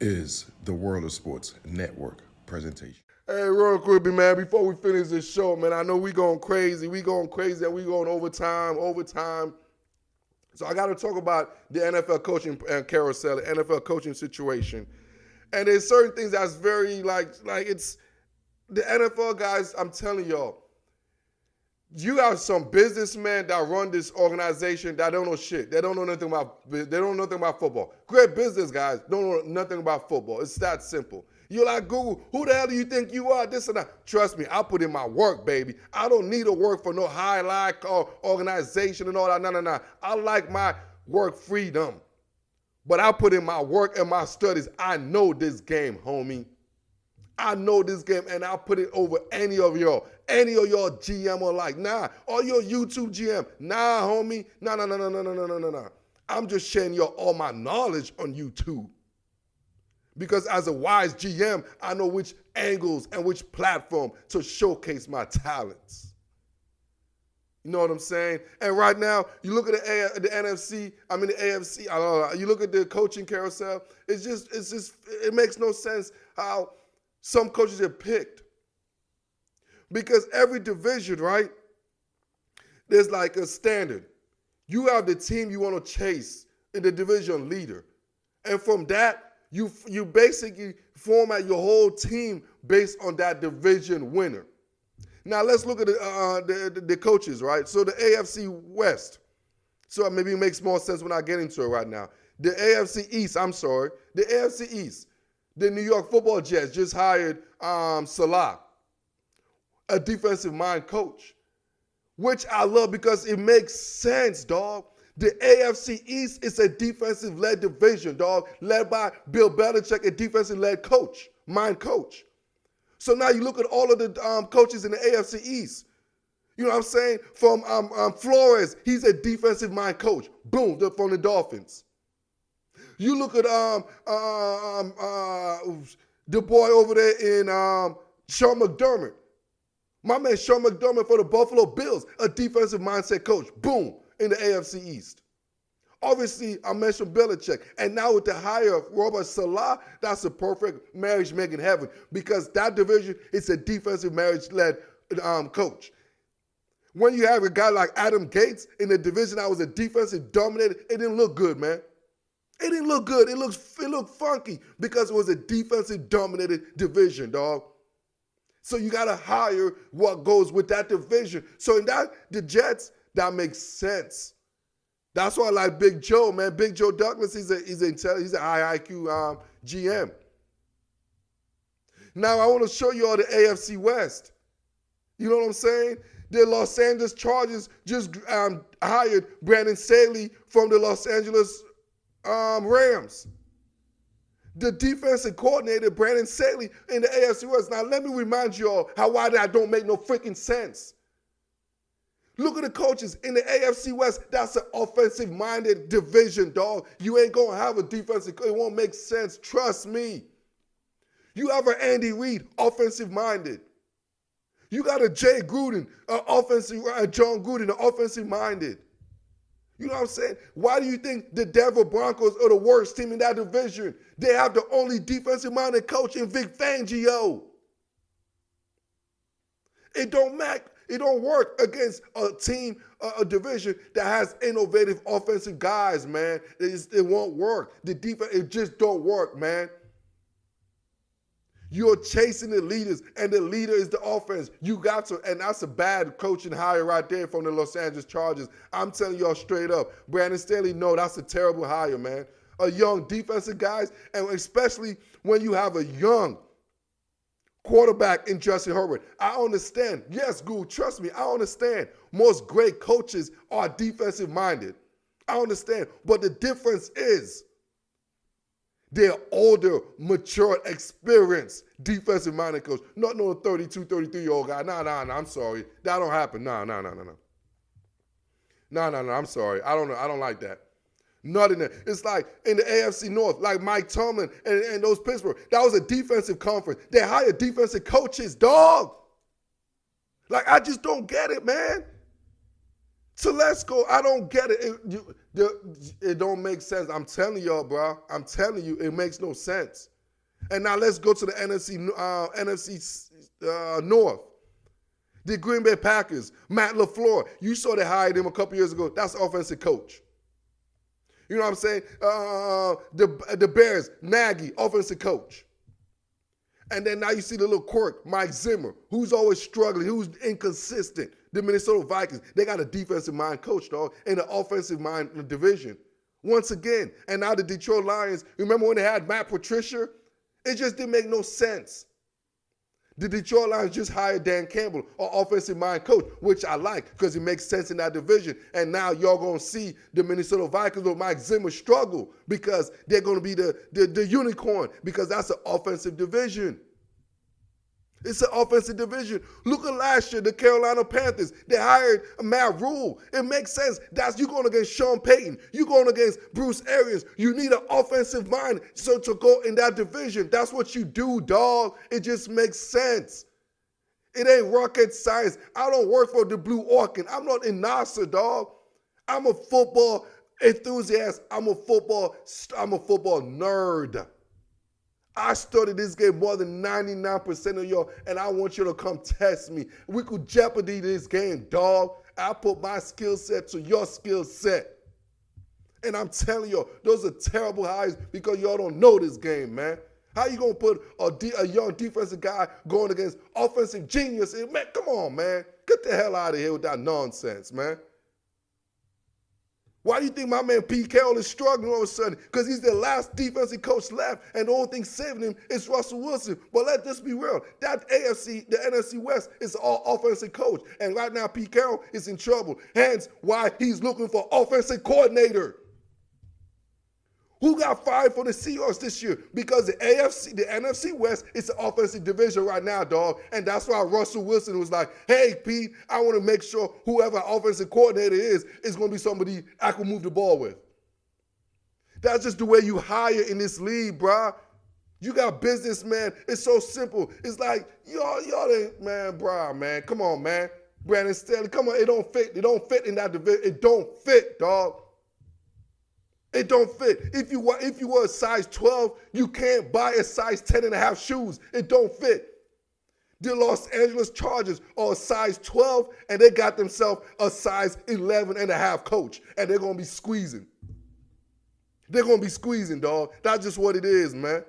is the World of Sports Network presentation. Hey, real quickly, man, before we finish this show, man, I know we going crazy, and we going overtime. So I got to talk about the NFL coaching carousel, the NFL coaching situation. And there's certain things that's very, like it's, the NFL guys, I'm telling y'all, you got some businessmen that run this organization that don't know shit. They don't know nothing about football. Great business guys don't know nothing about football. It's that simple. You're like, Google, who the hell do you think you are? This and that. Trust me, I put in my work, baby. I don't need to work for no highlight or organization and all that. No. I like my work freedom. But I put in my work and my studies. I know this game, homie. I know this game, and I'll put it over any of y'all GM or like, nah, or your YouTube GM. Nah, homie. Nah. I'm just sharing y'all all my knowledge on YouTube. Because as a wise GM, I know which angles and which platform to showcase my talents. You know what I'm saying? And right now, you look at the AFC, you look at the coaching carousel, it makes no sense how some coaches are picked. Because every division, right, there's like a standard. You have the team you want to chase in the division leader. And from that, you basically format your whole team based on that division winner. Now let's look at the coaches, right? So the AFC West. So maybe it makes more sense when I get into it right now. The AFC East. The New York Football Jets just hired Salah, a defensive mind coach, which I love because it makes sense, dog. The AFC East is a defensive-led division, dog, led by Bill Belichick, a defensive-led coach, mind coach. So now you look at all of the coaches in the AFC East. You know what I'm saying? From Flores, he's a defensive mind coach. Boom, from the Dolphins. You look at the boy over there in Sean McDermott. My man Sean McDermott for the Buffalo Bills, a defensive mindset coach. Boom, in the AFC East. Obviously, I mentioned Belichick. And now with the hire of Robert Salah, that's a perfect marriage made in heaven because that division is a defensive marriage-led coach. When you have a guy like Adam Gates in a division that was a defensive dominated, it didn't look good, man. It didn't look good. It looked funky because it was a defensive dominated division, dog. So you got to hire what goes with that division. So in the Jets, that makes sense. That's why I like Big Joe, man. Big Joe Douglas, he's a high IQ GM. Now I want to show you all the AFC West. You know what I'm saying? The Los Angeles Chargers just hired Brandon Staley from the Los Angeles Rams. The defensive coordinator, Brandon Staley, in the AFC West. Now, let me remind you all why that don't make no freaking sense. Look at the coaches in the AFC West. That's an offensive-minded division, dog. You ain't going to have a defensive. It won't make sense. Trust me. You have an Andy Reid, offensive-minded. You got a Jay Gruden, John Gruden, offensive-minded. You know what I'm saying? Why do you think the Denver Broncos are the worst team in that division? They have the only defensive-minded coach in Vic Fangio. It don't work against a team, a division that has innovative offensive guys, man. It won't work. The defense, it just don't work, man. You're chasing the leaders, and the leader is the offense. You got to, and that's a bad coaching hire right there from the Los Angeles Chargers. I'm telling y'all straight up. Brandon Staley, no, that's a terrible hire, man. A young defensive guys, and especially when you have a young quarterback in Justin Herbert. I understand. Yes, Goo, trust me, I understand. Most great coaches are defensive-minded. I understand. But the difference is they're older, mature, experienced, defensive-minded coach. Not no 32, 33-year-old guy. Nah, I'm sorry. That don't happen. No. No, I'm sorry. I don't like that. Not in there. It's like in the AFC North, like Mike Tomlin and those Pittsburgh. That was a defensive conference. They hired defensive coaches, dog. Like, I just don't get it, man. Telesco, I don't get it. It don't make sense. I'm telling y'all, bro. I'm telling you, it makes no sense. And now let's go to the NFC North. The Green Bay Packers, Matt LaFleur. You saw they hired him a couple years ago. That's offensive coach. You know what I'm saying? The Bears, Nagy, offensive coach. And then now you see the little quirk, Mike Zimmer, who's always struggling, who's inconsistent. The Minnesota Vikings, they got a defensive mind coach, dog, in the offensive mind division. Once again, and now the Detroit Lions, remember when they had Matt Patricia? It just didn't make no sense. The Detroit Lions just hired Dan Campbell, an offensive mind coach, which I like because it makes sense in that division. And now y'all going to see the Minnesota Vikings with Mike Zimmer struggle because they're going to be the unicorn because that's an offensive division. It's an offensive division. Look at last year, the Carolina Panthers. They hired Matt Rule. It makes sense. You're going against Sean Payton. You're going against Bruce Arians. You need an offensive mind so to go in that division. That's what you do, dog. It just makes sense. It ain't rocket science. I don't work for the Blue Orchid. I'm not in NASA, dog. I'm a football enthusiast. I'm a football nerd. I studied this game more than 99% of y'all, and I want you to come test me. We could jeopardy this game, dog. I put my skill set to your skill set. And I'm telling y'all, those are terrible highs because y'all don't know this game, man. How you going to put a young defensive guy going against offensive genius? Man, come on, man. Get the hell out of here with that nonsense, man. Why do you think my man Pete Carroll is struggling all of a sudden? Because he's the last defensive coach left, and the only thing saving him is Russell Wilson. But let this be real. That AFC, the NFC West, is all offensive coach. And right now, Pete Carroll is in trouble. Hence why he's looking for offensive coordinator. Who got fired for the Seahawks this year? Because the NFC West is an offensive division right now, dog. And that's why Russell Wilson was like, hey, Pete, I want to make sure whoever offensive coordinator is going to be somebody I can move the ball with. That's just the way you hire in this league, bruh. You got businessmen. It's so simple. It's like, y'all ain't, man, come on, man. Brandon Staley, come on, it don't fit. It don't fit in that division. It don't fit, dog. It don't fit. If you were a size 12, you can't buy a size 10.5 shoes. It don't fit. The Los Angeles Chargers are a size 12, and they got themselves a size 11.5 coach, and they're going to be squeezing. They're going to be squeezing, dog. That's just what it is, man.